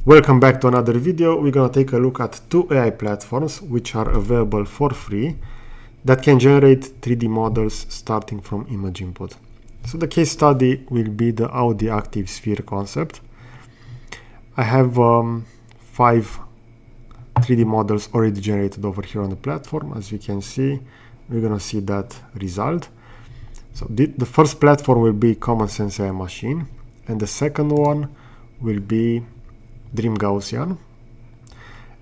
Welcome back to another video. We're going to take a look at two AI platforms which are available for free that can generate 3D models starting from image input. So the case study will be the Audi activesphere concept. I have 5 3D models already generated over here on the platform. As you can see, we're going to see that result. So the first platform will be Common Sense AI Machine, and the second one will be DreamGaussian.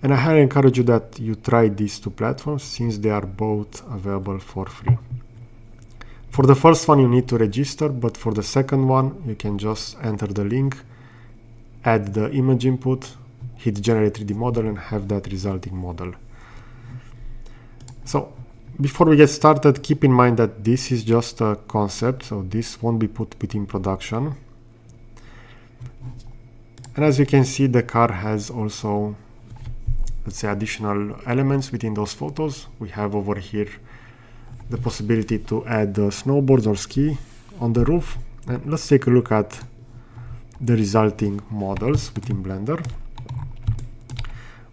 And I highly encourage you that you try these two platforms since they are both available for free. For the first one you need to register, but for the second one you can just enter the link, add the image input, hit generate 3D model and have that resulting model. So before we get started, keep in mind that this is just a concept, so this won't be put within production. And as you can see, the car has also, let's say, additional elements within those photos. We have over here the possibility to add snowboards or ski on the roof. And let's take a look at the resulting models within Blender.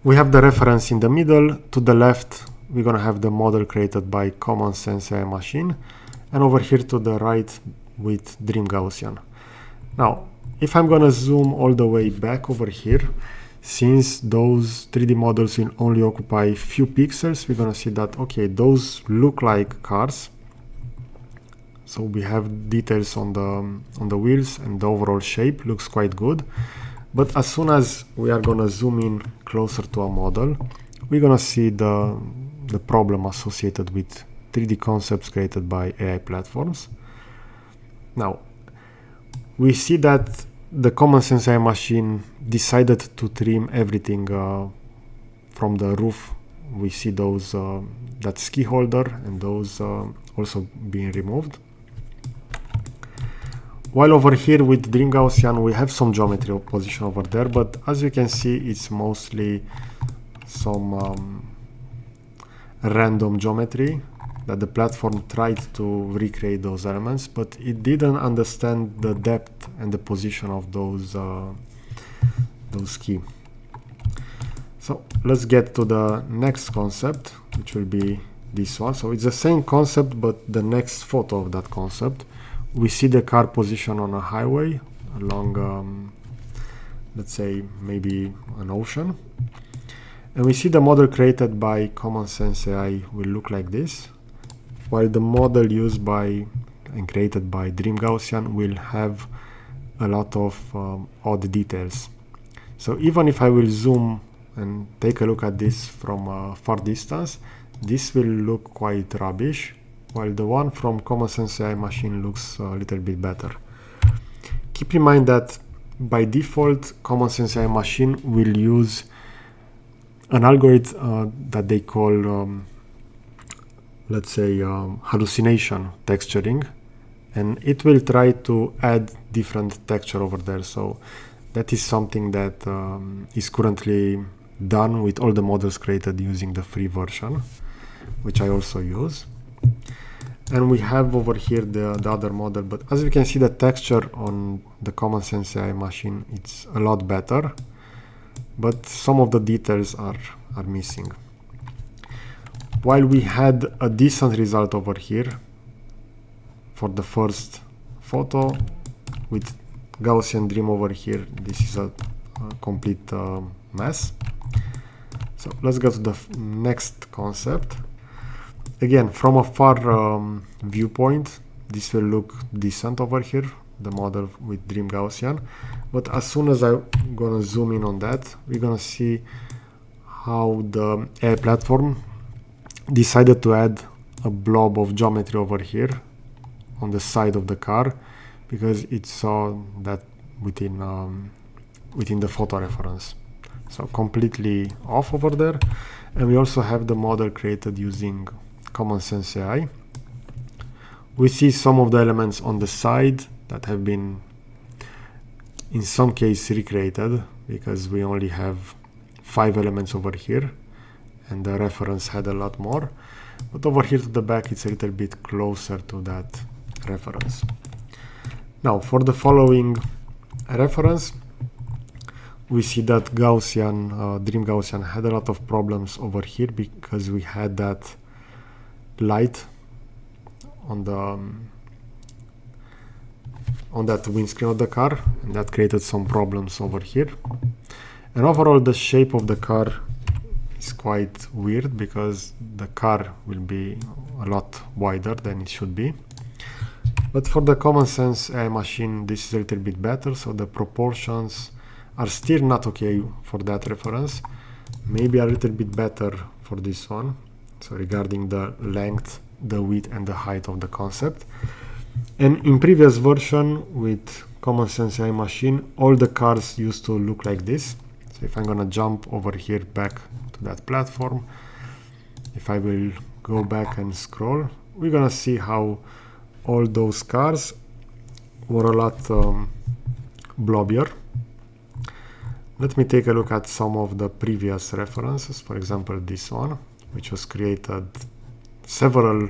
We have the reference in the middle. To the left, we're going to have the model created by Common Sense AI Machine. And over here to the right with DreamGaussian. Now, if I'm going to zoom all the way back over here, since those 3D models will only occupy few pixels, we're going to see that, okay, those look like cars. So we have details on the wheels and the overall shape looks quite good. But as soon as we are going to zoom in closer to a model, we're going to see the problem associated with 3D concepts created by AI platforms. Now, we see that the Common Sense AI Machine decided to trim everything from the roof. We see those that ski holder and those also being removed. While over here with DreamGaussian we have some geometry position over there, but as you can see it's mostly some random geometry that the platform tried to recreate those elements, but it didn't understand the depth and the position of those ski. So let's get to the next concept, which will be this one. So it's the same concept, but the next photo of that concept. We see the car position on a highway along, let's say, maybe an ocean. And we see the model created by Common Sense AI will look like this, while the model used by and created by DreamGaussian will have a lot of odd details. So even if I will zoom and take a look at this from a far distance, this will look quite rubbish, while the one from Common Sense AI Machine looks a little bit better. Keep in mind that by default, Common Sense AI Machine will use an algorithm that they call let's say hallucination texturing, and it will try to add different texture over there. So that is something that is currently done with all the models created using the free version, which I also use. And we have over here the other model, but as you can see, the texture on the Common Sense AI Machine, it's a lot better, but some of the details are missing. While we had a decent result over here for the first photo with Gaussian Dream over here, this is a complete mess. So let's go to the next concept. Again, from a far viewpoint, this will look decent over here, the model with DreamGaussian. But as soon as I'm gonna zoom in on that, we're gonna see how the AI platform decided to add a blob of geometry over here on the side of the car because it saw that within the photo reference. So completely off over there. And we also have the model created using Common Sense AI. We see some of the elements on the side that have been in some case recreated because we only have 5 elements over here and the reference had a lot more, but over here to the back it's a little bit closer to that reference. Now for the following reference, we see that DreamGaussian had a lot of problems over here because we had that light on the on that windscreen of the car, and that created some problems over here. And overall, the shape of the car is quite weird because the car will be a lot wider than it should be. But for the common sense AI machine, this is a little bit better, so the proportions are still not okay for that reference. Maybe a little bit better for this one, so regarding the length, the width and the height of the concept. And in previous version with common sense AI machine, all the cars used to look like this. So if I'm gonna jump over here back to that platform, if I will go back and scroll, we're gonna see how all those cars were a lot blobbier. Let me take a look at some of the previous references. For example, this one, which was created several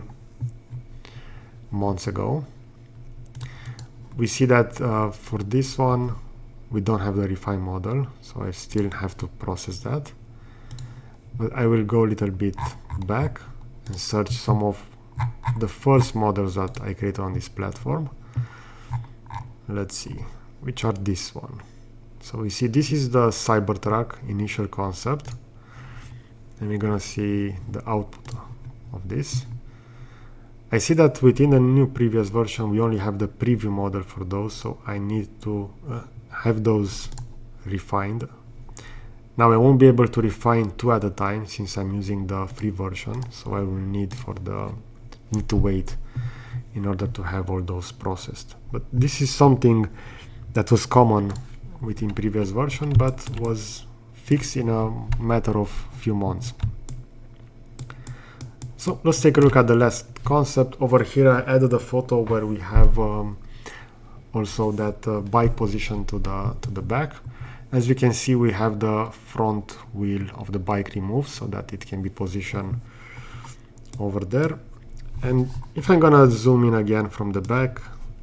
months ago. We see that for this one, we don't have the refined model, so I still have to process that. But I will go a little bit back and search some of the first models that I created on this platform. Let's see, which are this one. So we see this is the Cybertruck initial concept, and we're gonna see the output of this. I see that within the new previous version we only have the preview model for those, so I need to have those refined. Now I won't be able to refine two at a time since I'm using the free version, so I will need to wait in order to have all those processed. But this is something that was common within previous version, but was fixed in a matter of few months. So let's take a look at the last concept. Over here I added a photo where we have also that bike position to the back. As you can see, we have the front wheel of the bike removed so that it can be positioned over there. And if I'm gonna zoom in again from the back,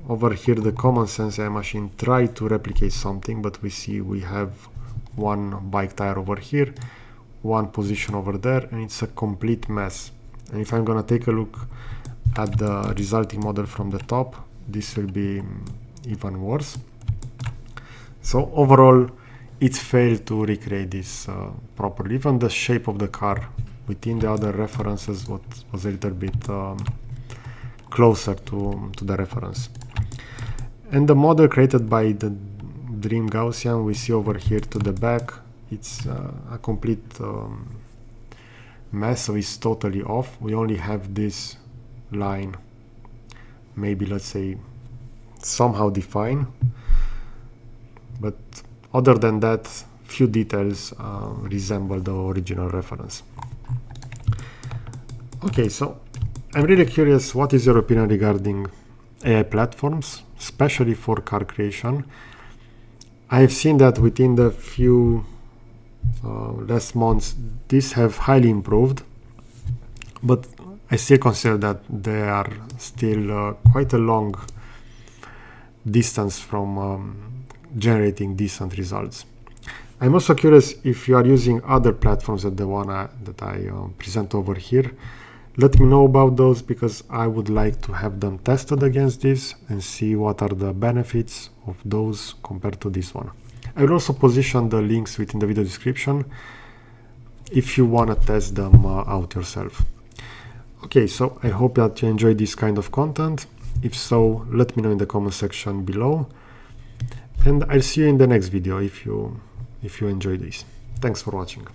over here the common sense AI machine tried to replicate something, but we see we have one bike tire over here, one position over there, and it's a complete mess. And if I'm gonna take a look at the resulting model from the top, this will be even worse. So overall, it failed to recreate this properly. Even the shape of the car within the other references was a little bit closer to the reference. And the model created by the DreamGaussian, we see over here to the back, it's a complete mess, so it's totally off. We only have this line, maybe let's say somehow defined, but other than that, few details resemble the original reference. Okay, so I'm really curious, what is your opinion regarding AI platforms, especially for car creation? I have seen that within the few last months, these have highly improved, but I still consider that they are still quite a long distance from generating decent results. I'm also curious if you are using other platforms than the one that I present over here. Let me know about those, because I would like to have them tested against this and see what are the benefits of those compared to this one. I will also position the links within the video description if you want to test them out yourself. Okay, so I hope that you enjoyed this kind of content. If so, let me know in the comment section below, and I'll see you in the next video if you enjoyed this. Thanks for watching.